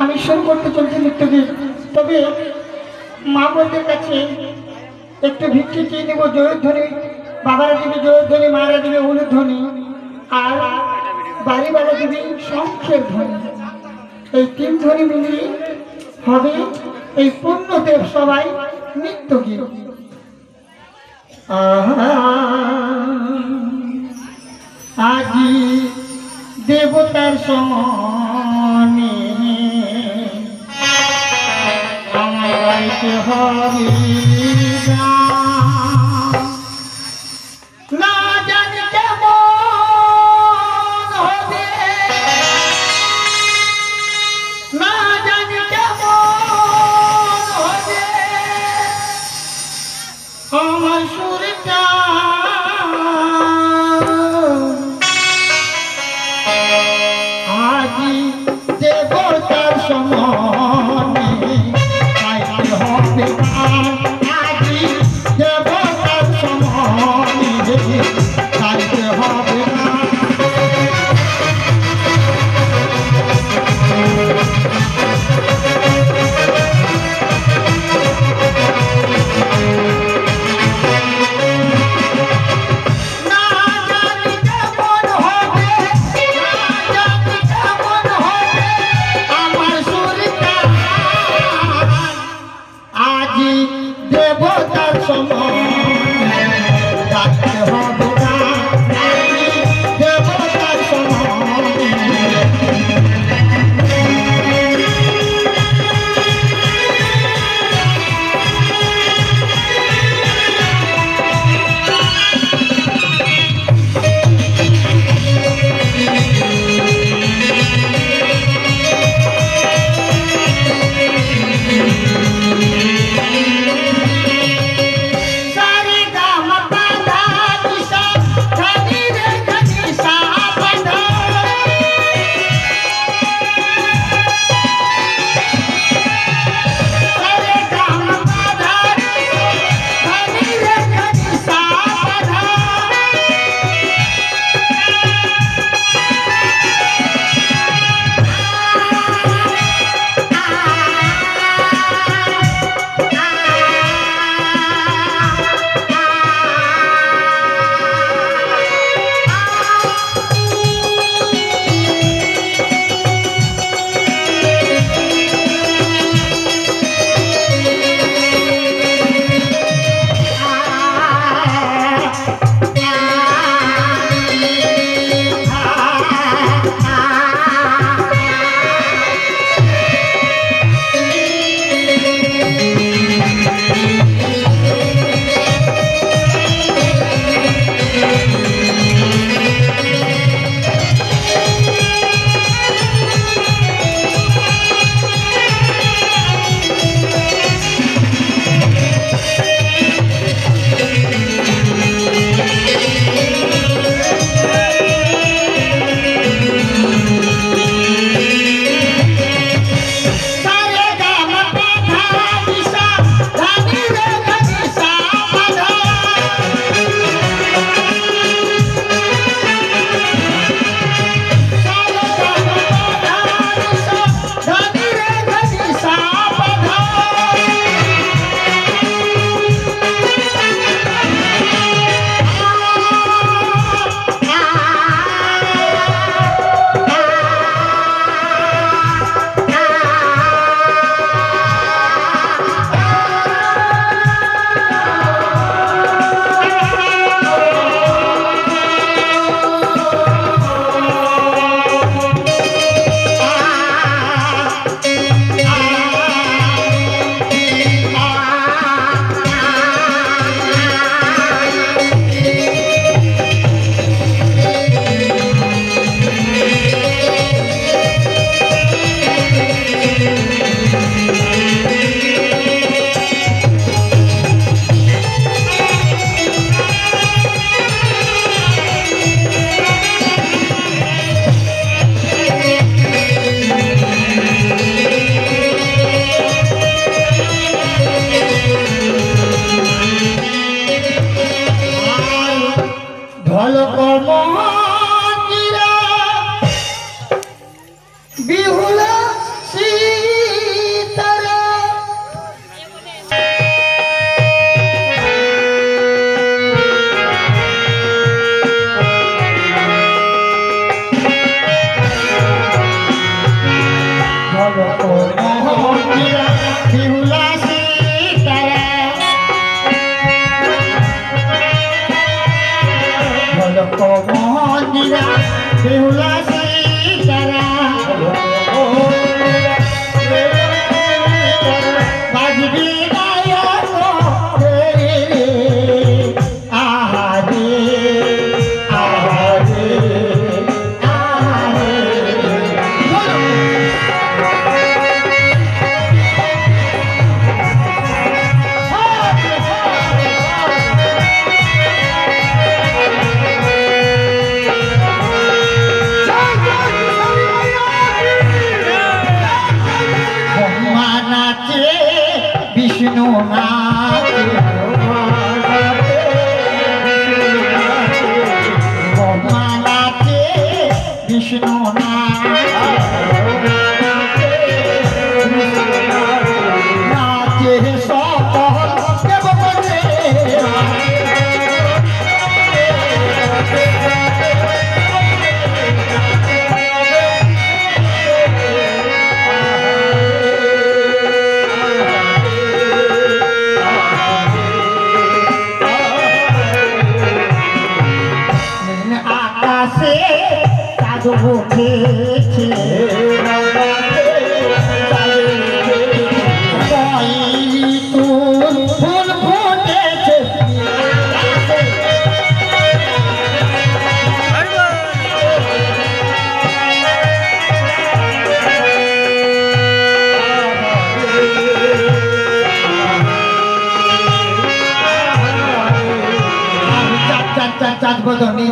আমি শুরু করতে চলছি নৃত্যগীত। তবে মা বোনদের কাছে একটু ভিক্ষি চেয়ে নেবো। জয়ধ্বনি বাবারা দেবে জয়ধ্বনি, মারা দেবে উলুধ্বনি, আর বাড়িওয়ালা দেবে শঙ্খের ধ্বনি। এই তিন ধ্বনি মিলিয়ে হবে এই পূর্ণদেব সবাই নৃত্যগীত। আজি দেবতার সমনে আমার গাইতে হবে না জানি কেমন হবে, না জানি কেমন হবে আমার সুরটা। আজি দেবতার সমনে গাইতে হবে গান।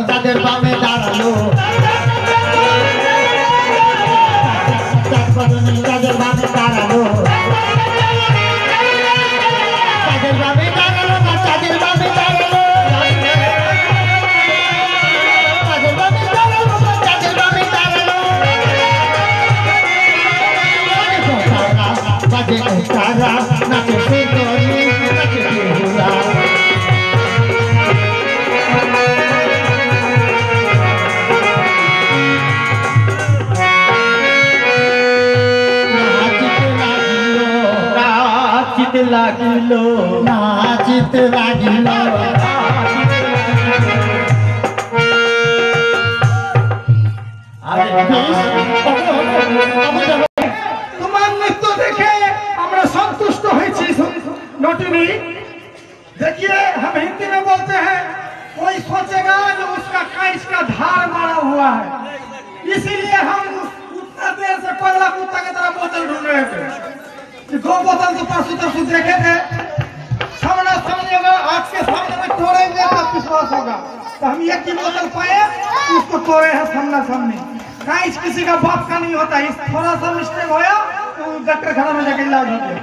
তাদের বামে দাঁড়ালো তাদের বামে দাঁড়ালো তাদের বামে দাঁড়ালো না তাদের বামে দাঁড়ালো তাদের বামে দাঁড়ালো না তাদের বামে দাঁড়ালো বাজে তারা নাচে সুন্দরী নাচে বেহুলা লাগিল নাচিতে লাগিল তোমার নৃত্য দেখে আমরা संतुष्ट হয়েছি नोटनी देखिए हम हिंदी में बोलते हैं कोई सोचेगा जो उसका कांच का धार मारा हुआ है इसीलिए हम उतना देर से पगला कुत्ता की तरह बोतल ढूंढ रहे थे दो बोतल तो परसों तरसों देखे थे सामना समझेगा आज के सामने में तोड़ेंगे तब विश्वास होगा तो हम एक ही बोतल पाए उसको तोड़े हैं सामना सामने कांच किसी का बाप का नहीं होता इस थोड़ा सा मिस्टेक होया तो डॉक्टर खाना में जाके इलाज हो गया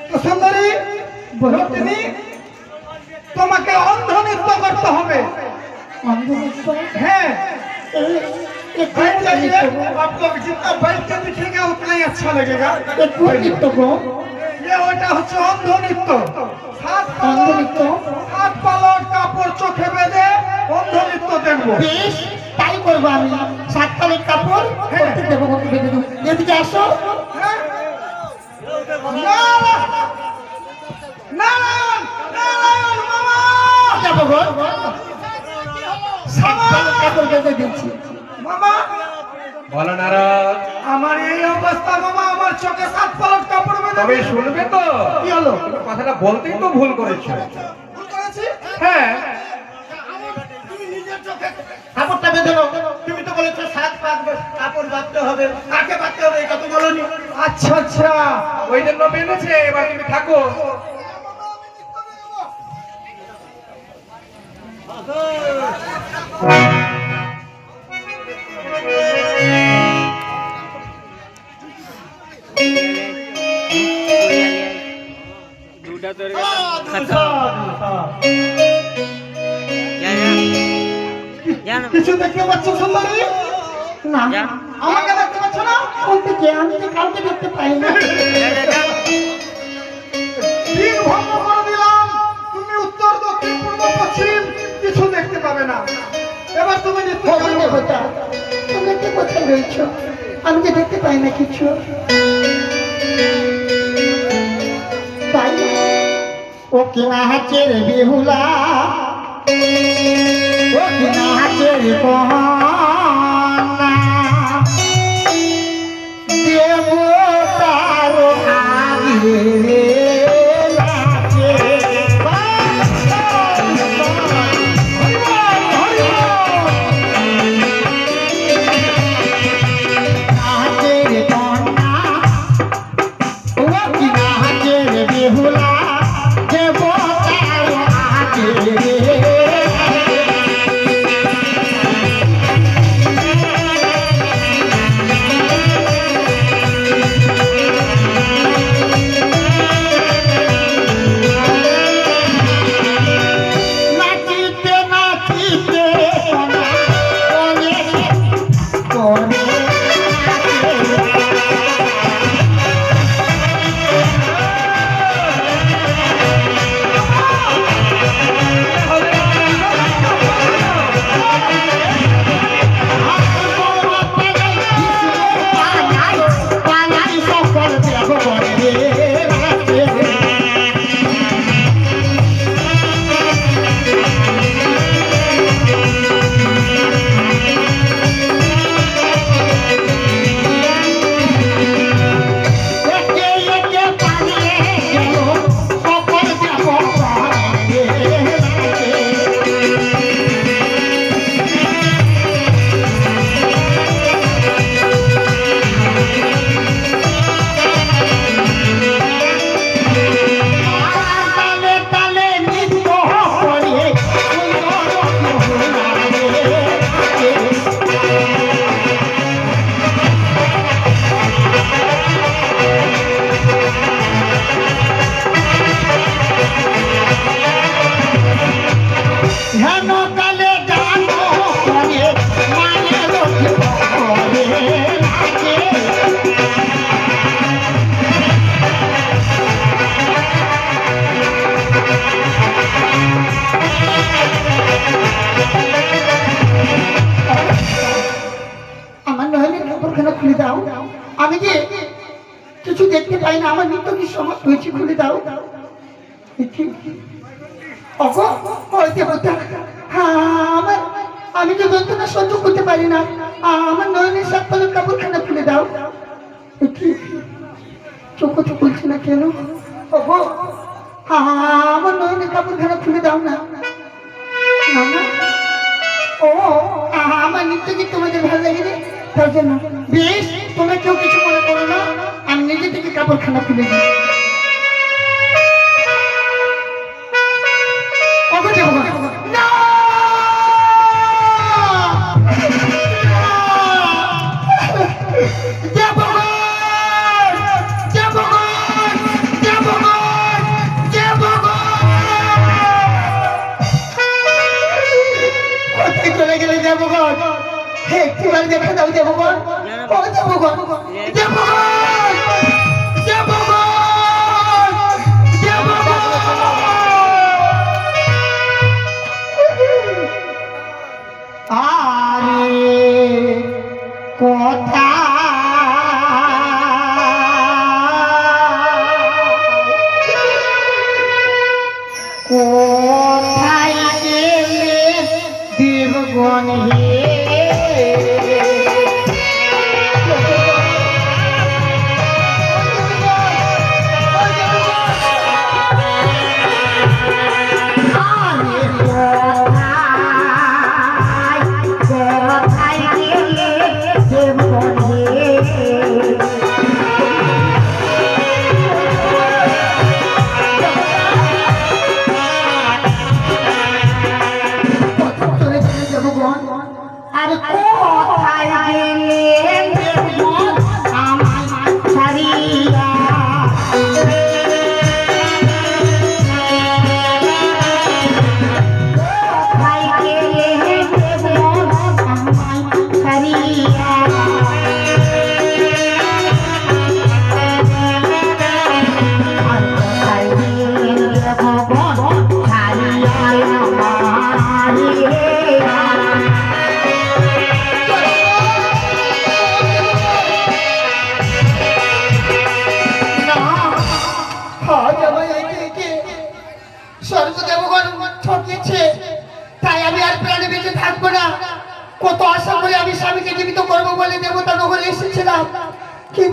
तो सुंदरी बोलतनी তোমাকে অন্ধ নৃত্য করতে হবে অন্ধ নৃত্য হ্যাঁ आप लोग जितना बैठ के दिखेगा उतना ही अच्छा लगेगा नृत्य को ये ওটা হচ্ছে অন্ধ নৃত্য অন্ধ নৃত্য হাত পালক কাপড় চোখে বেঁধে অন্ধ নৃত্য দেখবো বেশ তাই করবো আমি সাত পালক কাপড় করতে দেবো বেঁধে দেবো এদিকে আসো নারায়ণ নারায়ণ মামা যাবো গো সাত পালক কাপড় বেঁধে দিচ্ছি মামা বলো নারদ আমার এই অবস্থা মামা আমার চোখে সাত পালক কাপড় বেঁধে তবে শুনবে তো কি হলো কথাটা বলতেই তো ভুল করেছো ভুল করেছি হ্যাঁ তুমি নিজের চোখে কাপড়টা বেঁধে নাও তুমি তো বলেছো সাত পালক কাপড় বাঁধতে হবে কাকে বাঁধতে হবে এটা তো বলোনি আচ্ছা আচ্ছা ওই জন্য বেঁধেছে এবার তুমি থাকো কিছু দেখতে পাচ্ছ সুন্দরী না আমাকে দেখতে পাচ্ছ না কোন দিকে আমি তো কাউকে দেখতে পাই না দিন ভঙ্গ করে দিলাম তুমি উত্তর দক্ষিণ পূর্ব পশ্চিম কিছু দেখতে পাবে না এবার তুমি তুমি কি কোথায় রয়েছ আমি তো দেখতে পাই না কিছু ও কি নাচের বেহুলা, ও কি নাচের কহনা, দেবতার আগে নাচে। নাচের কন্যা, ও কি নাচের বেহুলা, দেবতার আগে নাচিতে নাচিতে অনেক করে পালাই সকল দেব করে নাচে। একে একে পালিয়ে গেল সকল দেব করে নাচে। তালে তালে নৃত্য করে সুন্দর লাগে। হেন কালে গান করে মায়ের করে নাচে। আমার নইলে কাপড়খানা খুলে দাও, আমি যে কিছু দেখতে পাই না, আমার নৃত্য কি সমাপ্ত হয়েছে, খুলে দাও। অগো, ওই দেবতা, আমার আমি যে যন্ত্রণা সহ্য করতে পারি না, আমার নয়নের সাত তলের কাপড়খানা খুলে দাও। চোখও তো খুলছে না কেন? ওগো, আমার নয়নের কাপড়খানা খুলে দাও না। না না, ও আমার নৃত্য কি তোমাদের ভালো লাগে রে? তার জন্য বেশ, তোমরা কেউ কিছু মনে করো না, আমি নিজে থেকে কাপড়খানা খুলে দিই। ওগো দেবগণ, না! দেবগণ! দেবগণ! দেবগণ! দেবগণ! কোথায় চলে গেলে দেবগণ? একটিবার দেখা দাও দেবগণ। ও দেবগণ! দেবগণ! দেবগণ! দেবগণ! আরে কথা কোথায় গেলে দেবগণ হে?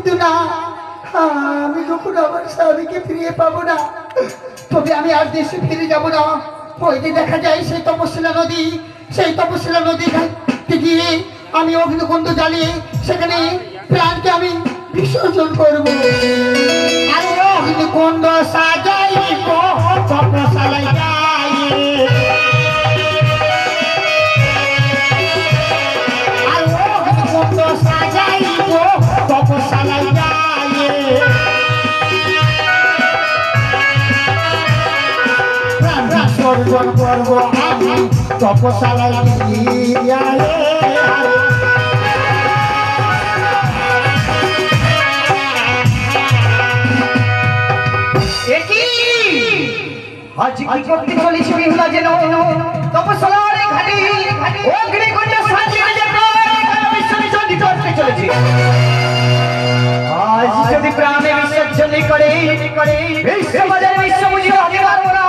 কিন্তু না, আমি যখন আমার স্বামীকে ফিরিয়ে পাবো না, তবে আমি আর দেশে ফিরে যাব না। ওই যে দেখা যায় সেই তপশিলা নদী, সেই তপশিলা নদী ঘাটে গিয়ে আমি অগ্নিকুণ্ড জ্বালিয়ে সেখানে প্রাণকে আমি বিসর্জন করব। আর অগ্নিকুণ্ড সাজাইব তপশালায় যাই, আর অগ্নিকুণ্ড সাজাইব তপশালায় যাই। প্রাণ বিসর্জন করব আমি তপশালায় গিয়ে। আজ কি করতে চলেছি বিহুলা যেন তপশালার ঘাটে অগ্নিকুণ্ড সাজিয়ে যেন বিসর্জন করতে চলেছি। আজ যদি প্রাণে বিসর্জন করে বিশ্ববাজারে বিশ্ববুঝি হতে পারবো না।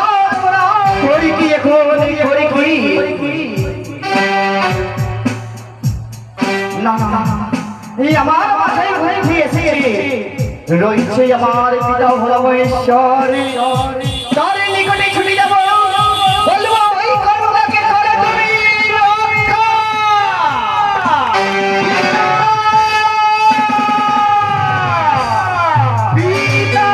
করি কি এখন করি কি না, এই আমার মাথায় ঘুরে ফিরেছে রয়েছে আমার পিতা ভোলামহেশ্বর। তার নিকটে ছুটে যাব, বলবো ওই কর্মটাকে করে তুমি রক্ষা। পিতা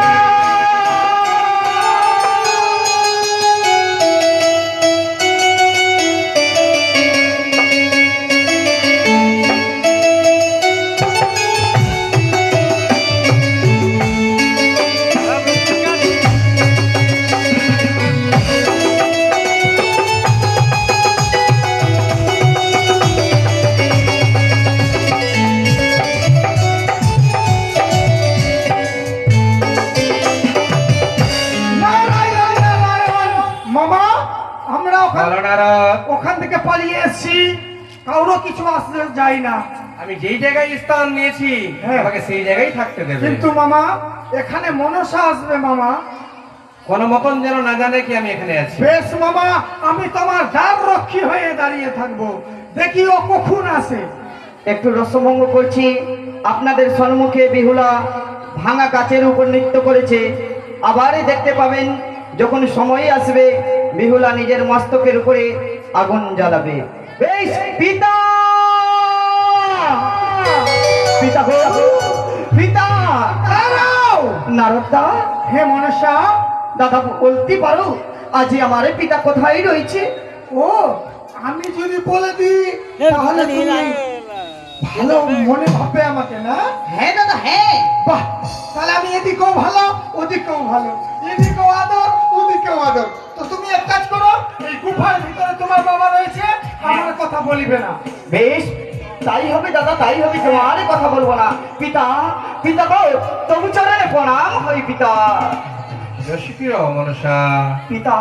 মামা, আমরা বলো নারদ। ওখান থেকে পালিয়ে এসেছি, কারো কিছু আসতে যাই না। আমি যেই জায়গায় স্থান নিয়েছি হ্যাঁ। আমাকে সেই জায়গায় থাকতে দেবে। কিন্তু মামা, এখানে মনসা আসবে মামা। কোনো মতন যেন না জানে কি আমি এখানে আছি। বেশ মামা, আমি তোমার দ্বার রক্ষী হয়ে দাঁড়িয়ে থাকবো, দেখি ও কখন আসে। একটু রসভঙ্গ করছি। আপনাদের সম্মুখে বিহুলা ভাঙা কাচের উপর নৃত্য করেছে। আবারই দেখতে পাবেন যখন সময় আসবে বিহুলা নিজের মস্তকের উপরে আগুন জ্বালাবে। বেশ পিতা, পিতা গো, পিতা দাঁড়াও। নারদা, হে মনসা, দাদা বলতে পারো আজ আমার পিতা কোথায় রয়েছে? ও আমি যদি বলে দিই তাহলে তুমি ভালো মনে ভাববে আমাকে, না? হ্যাঁ দাদা, হ্যাঁ। বাহ, তাহলে আমি এদিকেও ভালো ওদিকেও ভালো, এদিকেও আদর ওদিকেও আদর। তো তুমি এক কাজ করো, এই গুফার ভিতরে তোমার বাবা রয়েছে, আমার কথা বলিবে না। বেশ, তাই হবে দাদা, তাই হবে। তোমার কথা বলবো না। পিতা, পিতা গো, তবু চরণে প্রণাম হই পিতা। রসিকীয় মনসা, পিতা,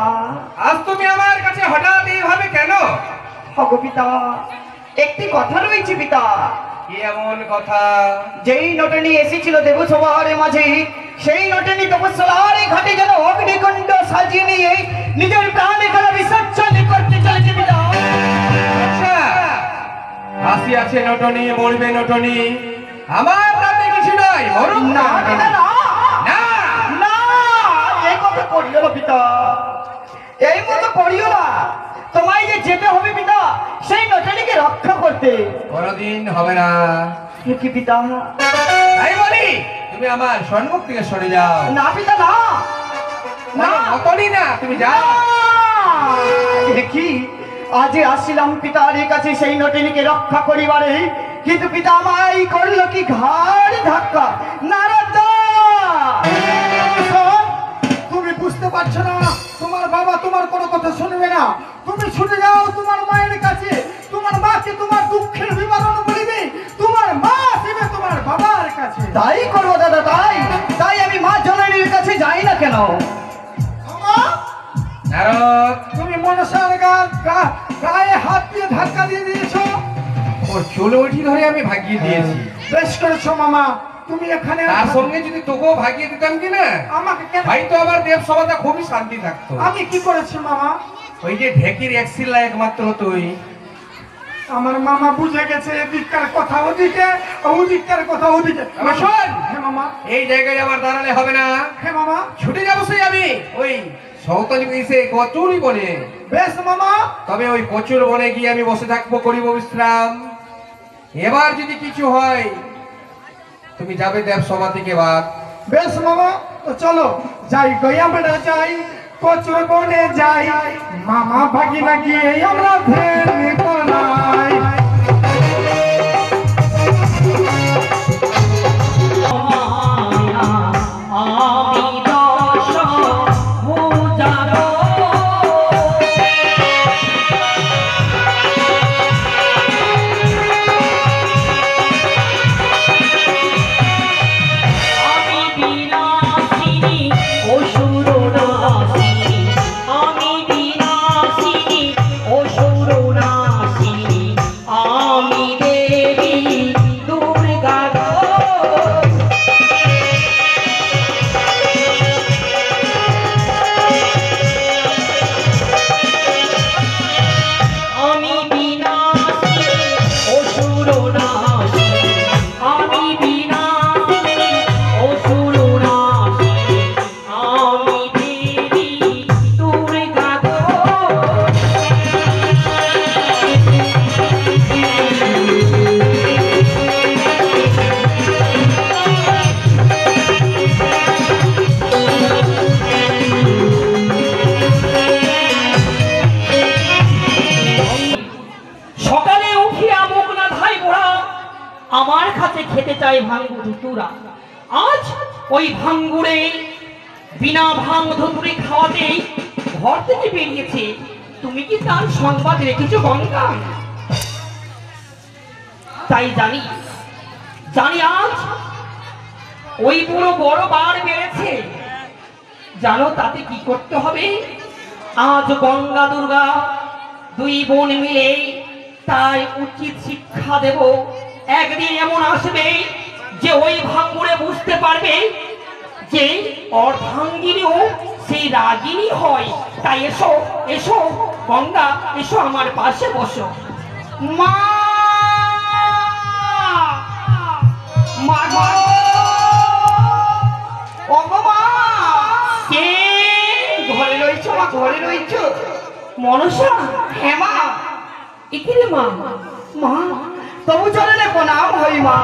আজ তুমি আমার কাছে হঠাৎ এইভাবে কেন? হগো পিতা, একটি কথা রয়েছে পিতা। কি এমন কথা? যেই নটনি এসেছিল দেবসভার মাঝে, সেই নটনি তপস্যার ঘাটে যেন অগ্নিকুণ্ড সাজিয়ে নিয়ে নিজের প্রাণে খেলা বিসর্জন করতে চলেছে পিতা। আচ্ছা, হাসি আছে নটনি, মরবে নটনি, আমার তাতে কিছু নাই। মরুক না না। পিতা, না না। না, এই কথা করিও না পিতা, এই মতো করিও না। তোমায় যে যেতে হবে পিতা সেই নটনিকে রক্ষা করতে। কোনদিন হবে না। কি পিতা? তাই বলি তুমি আমার সম্মুখ থেকে সরে যাও। না পিতা, না না, নটনি না, তুমি যাও। দেখি আজ আসছিলাম পিতার কাছে সেই নটনিকে রক্ষা করিবারে, কিন্তু পিতা আমায় করলো কি ঘাড় ধাক্কা। নারদা, তুমি বুঝতে পারছো না, তোমার বাবা তোমার কোনো কথা শুনবে না। তুমি ছুটে যাও তোমার মায়ের কাছে, তোমার মাকে তোমার দুঃখের বিবরণ বলিবে, তোমার মা আসবে তোমার বাবার কাছে। তাই করবো দাদা, তাই তাই আমি মা জননীর কাছে যাই না কেন? মা, নারদ, তুমি মনসার গায়ে হাত দিয়ে ধাক্কা দিয়ে দিয়েছো। ওর চুল উঠি ধরে আমি ভাগিয়ে দিয়েছি। বেশ করেছো মামা, তুমি এখানে তার সঙ্গে যদি তোকেও ভাগিয়ে দিতাম কি না, আমাকে কেন? ভাই তো আবার দেব সভাটা খুবই শান্তি থাকতো। আমি কি করেছি মামা? ওই যে ঢেকির একশিলা একমাত্র তুই। আমার মামা বুঝে গেছে এদিককার কথা ওদিকে ওদিককার কথা ওদিকে। আমার শোন, হ্যাঁ মামা। এই জায়গায় আমার দাঁড়ালে হবে না। হ্যাঁ মামা। ছুটে যাবো সেই আমি ওই সৌতলি এসে কচুরি বনে। বেশ মামা। তবে ওই কচুর বনে গিয়ে আমি বসে থাকবো, করিব বিশ্রাম। এবার যদি কিছু হয় তুমি যাবে দেব সভা থেকে বাদ। বেশ মামা, তো চলো যাই গয়া বেড়া যাই, কচুর বনে যাই, মামা ভাগিনা গিয়ে আমরা প্রেম করাই। আমার কাছে খেতে চাই ভাঙ্গুর ধুতুরা। আজ ওই ভাঙ্গুরে বিনা ভাঙ ধুতুরি খাওয়াতে ঘর থেকে বেরিয়েছে। তুমি কি তার সংবাদ রেখেছো গঙ্গা? তাই জানি আজ ওই পুরো বড় বার বেড়েছে। জানো তাতে কি করতে হবে? আজ গঙ্গা দুর্গা দুই বোন মিলে তাই উচিত শিক্ষা দেব। একদিন এমন আসবে যে ওই ভাঙ্গুরে বুঝতে পারবে যে অর্ধাঙ্গিনীও সেই রাগিনী হয়। তাই এসো এসো গঙ্গা, এসো আমার পাশে বসো। মা মা গো, ওগো মা, কে ঘরে রইছো? মা ঘরে রইছো? মনসা? হ্যাঁ মা। এখানে মা, মা তবু চরণে প্রণাম হই মা।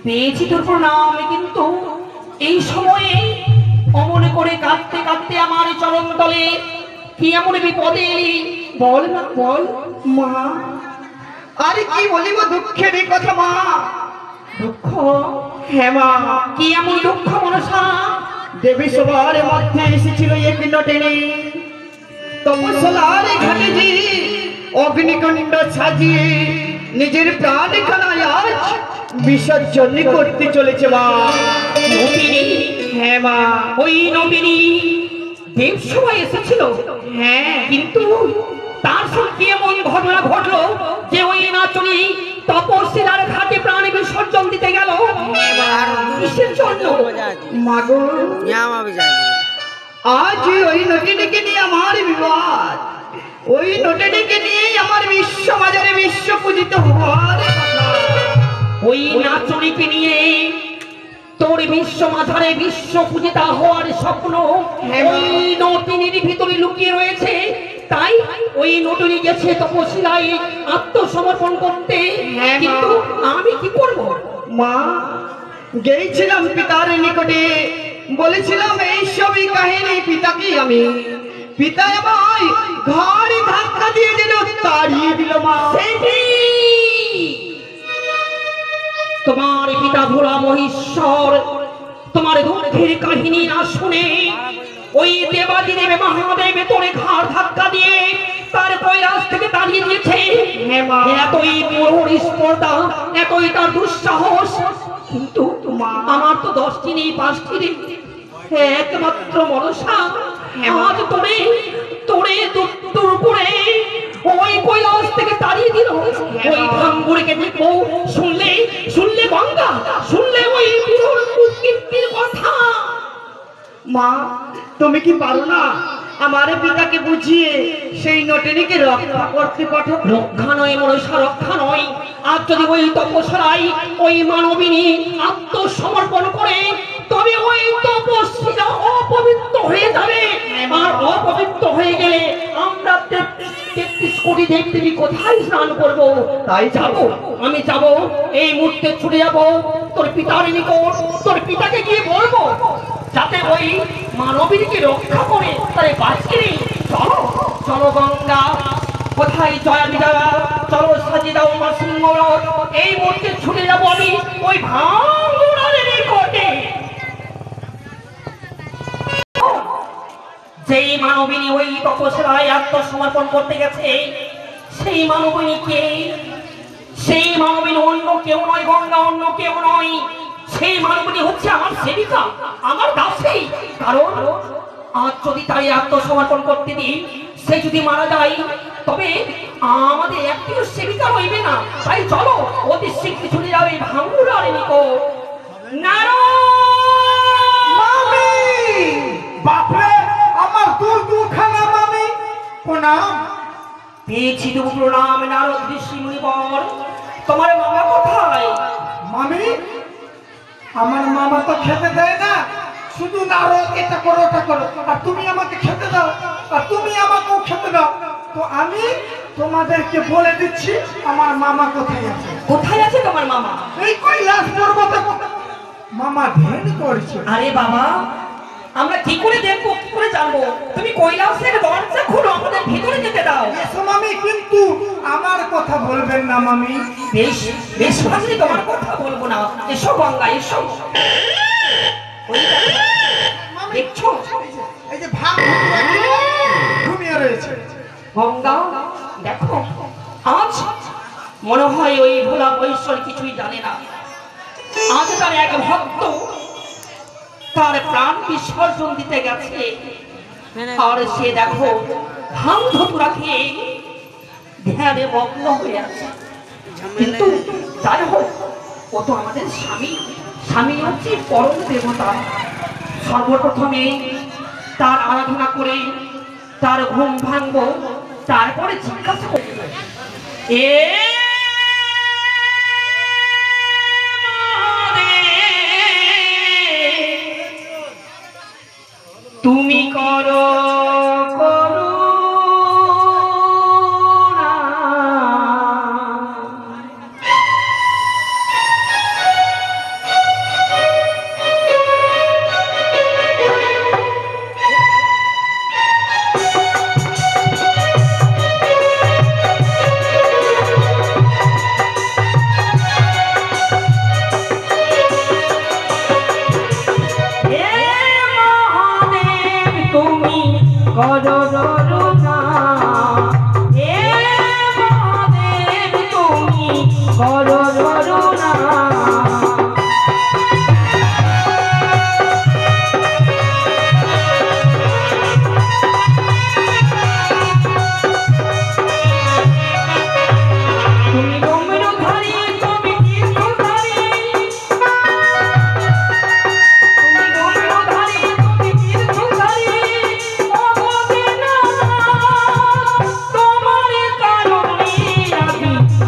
পেয়েছি তোর প্রণাম, কিন্তু এই সময়ে অমন করে কাঁদতে কাঁদতে আমার চরণ তলে কি এমন বিপদে এলি? বল না বল মা। আরে কি বলিব দুঃখেরই কথা মা। দুঃখ? হ্যাঁ মা। কি এমন দুঃখ মনসা? দেবী সবার মধ্যে এসেছিল এক নটেনি, তপস্যার ঘাটে যে অগ্নিকুণ্ড সাজিয়ে নিজের প্রাণ খানায় আজ বিসর্জন করতে চলেছে মা। নবীনী? হ্যাঁ মা। ওই নবীনী দেবসভায় এসেছিল? হ্যাঁ। কিন্তু তার সঙ্গে এমন ঘটনা ঘটলো যে ওই নাচনি তপস্যার ঘাটে প্রাণ বিসর্জন দিতে গেল। কিসের জন্য? মাগো আজ ওই নটিনীকে নিয়ে আমার বিবাদ, ওই নটিনীকে নিয়ে আমার বিশ্ব বাজারে বিশ্ব পূজিত হওয়ার কথা। ওই নাচনিকে নিয়ে তোর বিশ্ব মাঝারে বিশ্ব পূজিতা হওয়ার স্বপ্ন ওই নটিনীর ভিতরে লুকিয়ে রয়েছে। তাই ওই নটিনী গেছে তপস্যায় আত্মসমর্পণ করতে। কিন্তু আমি কি করব মা? গেছিলাম পিতার নিকটে, বলেছিলাম এই সবই কাহিনী পিতাকে আমি। পিতা আমায় ঘাড়ে ধাক্কা দিয়ে যেন তাড়িয়ে দিল মা। তোমার পিতা ভোলা মহেশ্বর তোমার দুঃখের কাহিনী না শুনে ওই দেবাদিদেব মহাদেব তোরে ঘাড় ধাক্কা দিয়ে তার কৈলাস থেকে তাড়িয়ে দিয়েছে। এতই পুরোর স্পর্ধা, এতই তার দুঃসাহস। কিন্তু আমার তো 10টি নেই, 5টি নেই, একমাত্র মনসা আজ তোরে দুঃখের উপরে ওই কৈলাস থেকে তাড়িয়ে দিল। ওই ভাঙ্গুরকে দেখবো, শুনলে গঙ্গা, শুনলে ওই পুরোর কুকীর্তির কথা। মা তুমি কি পারো না আমার পিতাকে বুঝিয়ে সেই নটিনীকে রক্ষা করতে পাঠাবো। রক্ষা নয় মনসা, রক্ষা নয়। আর যদি ওই তপস্যায় ওই মানবিনী আত্মসমর্পণ করে, তবে ওই তপস্বীরা অপবিত্র হয়ে যাবে। আর অপবিত্র হয়ে গেলে আমরা 33 কোটি দেবদেবী কোথায় স্নান করব? তাই যাব, আমি যাব, এই মুহূর্তে ছুটে যাব তোর পিতার নিকট। তোর পিতাকে গিয়ে বলবো যাতে ওই মানবীকে রক্ষা করে তারে বাঁচিয়ে। চলো চলো গঙ্গা, কোথায় জয়া বিজয়া, চলো সাজিয়ে দাও মা সিংহর। এই মুহূর্তে ছুটে যাব আমি ওই ভাঙ্গুরার নিকটে। যেই মানবিনী ওই তপস্যায় আত্মসমর্পণ করতে গেছে, সেই মানবিনীকে, সেই মানবিনী অন্য কেউ নয় গঙ্গা, অন্য কেউ নয়। সেই মানবিনী হচ্ছে আমার সেবিকা, আমার দাসী। কারণ আজ যদি তাই আত্মসমর্পণ করতে দিই, সে যদি মারা যায়, তবে আমাদের একটিও সেবিকা রইবে না। তাই চলো অতি শীঘ্র ছুটে যাবে ভাঙ্গুরার নিকট। মামি বাপরে, আমার দুখানা মামি প্রণাম। পেয়েছি দেব প্রণাম নারদ ঋষি মুনিবর। তোমার মামা কোথায়? মামি, আমার মামা তো খেতে দেয় না, শুধু নারদ এটা করো ওটা করো, আর তুমি আমাকে খেতে দাও, আর তুমি আমাকেও খেতে দাও। তো আমি তোমাদেরকে বলে দিচ্ছি আমার মামা কোথায় আছে। কোথায় আছে তোমার মামা? এই কৈলাস পর্বতে মামা ধ্যান করছে। আরে বাবা, আমরা কি করে দেখবো, কি করে জানবো? তুমি কৈলাসের দরজা খুলো, আমাদের ভিতরে যেতে দাও। এসো মামি, কিন্তু আমার কথা বলবেন না মামি। বেশ বেশ ভাবছি তোমার কথা বলবো না। এসো গঙ্গা, এসো। ওই দেখো, দেখছো এই যে ভাগ ঘুমিয়ে রয়েছে গঙ্গা, দেখো আজ মনে হয় ওই ভোলা বৈশ্বর কিছুই জানে না। আজ তার এক ভক্ত তার প্রাণ বিসর্জন দিতে গেছে, আর সে দেখো ভাঙ ধতুরা খেয়ে ধ্যানে মগ্ন হয়ে আছে। কিন্তু যাই হোক, ও তো আমাদের স্বামী, স্বামী হচ্ছে পরম দেবতা। সর্বপ্রথমে তার আরাধনা করে তার ঘুম ভাঙবো, তারপরে জিজ্ঞাসা করবো, এ তুমি করো করুণা। করো করুণা, হে মহাদেব তুমি করো করুণা। তুমি ডমরুধারী, তুমি তীর্থধারী, তুমি ডমরুধারী, তুমি তীর্থধারী।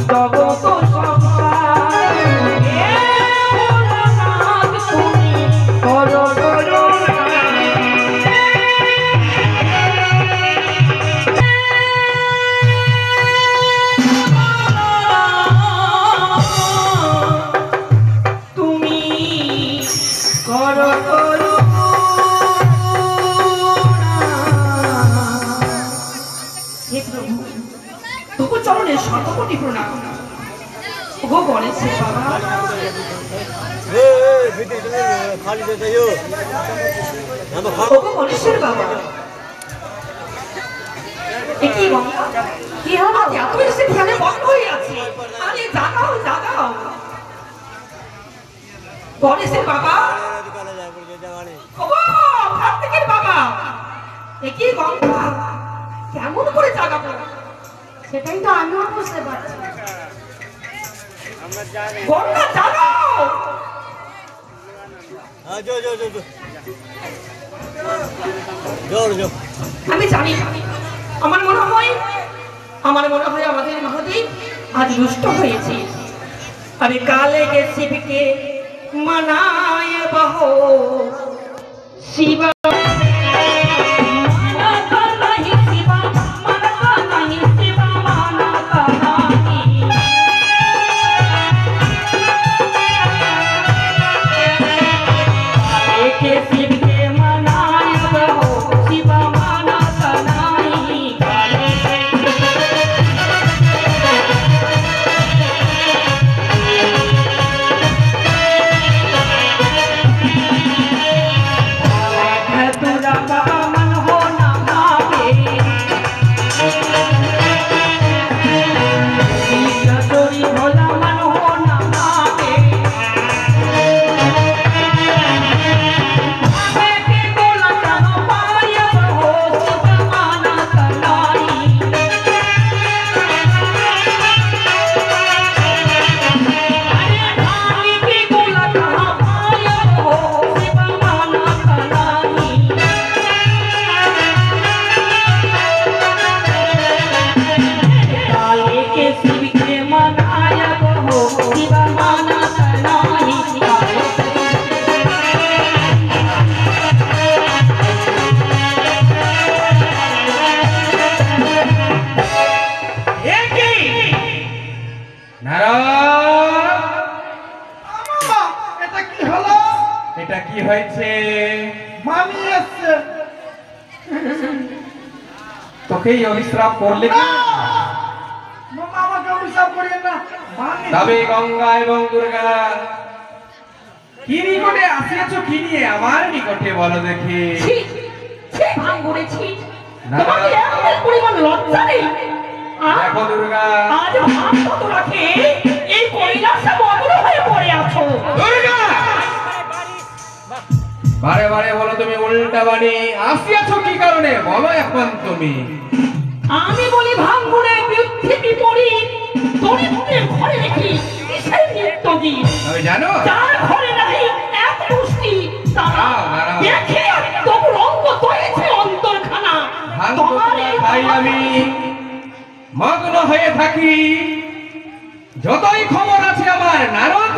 জগত সংসার, হে ভোলানাথ তুমি করো করুণা। তুমি করো করুণা। হে প্রভু, তবু চরণে শতকোটি প্রণাম। ওগো গণেশের বাবা, ওগো গণেশের বাবা, এ কি গঙ্গা, কি হলো? এত এসে ধ্যানে মগ্ন হয়ে আছে। আরে জাগাও জাগাও গণেশের বাবা, ওগো কার্তিকের বাবা, এ কি গঙ্গা, কেমন করে জাগাবো? সেটাই তো আমিও বুঝতে পারছি। গঙ্গা জাগাও। আমি জানি না। আমার মনে হয় আমাদের মহাদেব আজ দুষ্ট হয়েছে। আমি কালে গে শিবকে মানায় বহো শিবা এটা কি হয়েছে? মামি এসছে। তোকেই অবিশ্রাপ করলে কি? মামা আমাকে অভিশাপ করিয়েন না। মামি তবে গঙ্গা এবং দুর্গা কি নিকটে আসিয়াছ কি নিয়ে আমার নিকটে বলো দেখি। তোমাকে এত পরিমাণ লজ্জা নেই? দেখো দুর্গা, আজ ভাত কত রাখে এই কৈলাসে মগ্ন হয়ে পড়ে আছো। দুর্গা বারে বারে বলো তুমি উল্টা বাণী, আসিয়াছ কি কারণে বলো এখন তুমি। আমি বলি ভাঙ্গুরে বিরুদ্ধে বিপরীত দরিদ্রের ঘরে দেখি কিসের নৃত্যগীত। তুমি জানো যার ঘরে নাই এক দুষ্টি তারা দাঁড়াও। দেখে একদম রঙ্গ তৈছে অন্তরখানা। তোমার এই তাই আমি মগ্ন হয়ে থাকি। যতই খবর আছে আমার নারদ